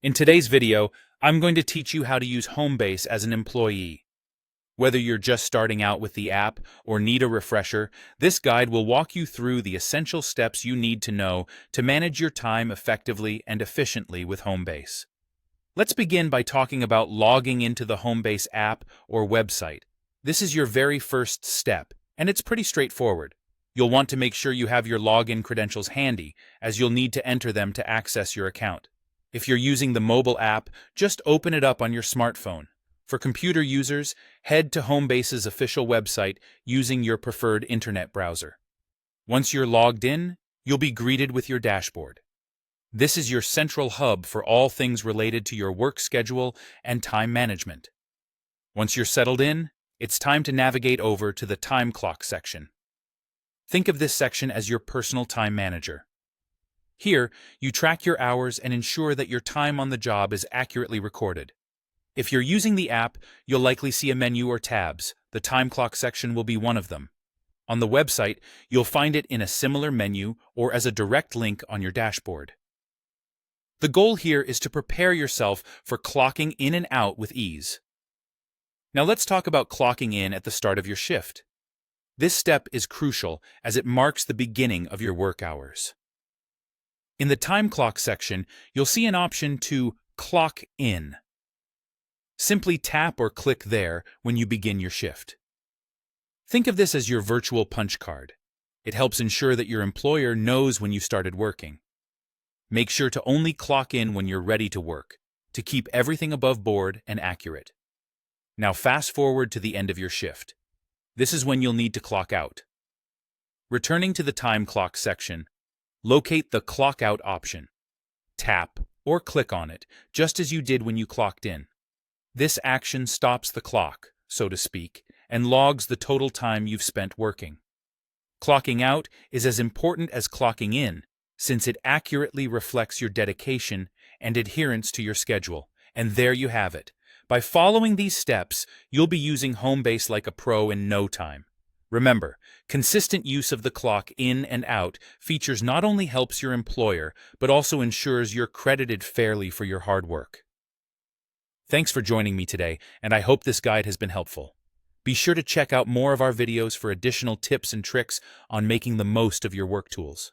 In today's video, I'm going to teach you how to use Homebase as an employee. Whether you're just starting out with the app or need a refresher, this guide will walk you through the essential steps you need to know to manage your time effectively and efficiently with Homebase. Let's begin by talking about logging into the Homebase app or website. This is your very first step, and it's pretty straightforward. You'll want to make sure you have your login credentials handy, as you'll need to enter them to access your account. If you're using the mobile app, just open it up on your smartphone. For computer users, head to Homebase's official website using your preferred internet browser. Once you're logged in, you'll be greeted with your dashboard. This is your central hub for all things related to your work schedule and time management. Once you're settled in, it's time to navigate over to the time clock section. Think of this section as your personal time manager. Here, you track your hours and ensure that your time on the job is accurately recorded. If you're using the app, you'll likely see a menu or tabs. The time clock section will be one of them. On the website, you'll find it in a similar menu or as a direct link on your dashboard. The goal here is to prepare yourself for clocking in and out with ease. Now let's talk about clocking in at the start of your shift. This step is crucial as it marks the beginning of your work hours. In the time clock section, you'll see an option to clock in. Simply tap or click there when you begin your shift. Think of this as your virtual punch card. It helps ensure that your employer knows when you started working. Make sure to only clock in when you're ready to work, to keep everything above board and accurate. Now fast forward to the end of your shift. This is when you'll need to clock out. Returning to the time clock section, locate the Clock Out option. Tap or click on it, just as you did when you clocked in. This action stops the clock, so to speak, and logs the total time you've spent working. Clocking out is as important as clocking in, since it accurately reflects your dedication and adherence to your schedule. And there you have it. By following these steps, you'll be using Homebase like a pro in no time. Remember, consistent use of the clock in and out features not only helps your employer, but also ensures you're credited fairly for your hard work. Thanks for joining me today, and I hope this guide has been helpful. Be sure to check out more of our videos for additional tips and tricks on making the most of your work tools.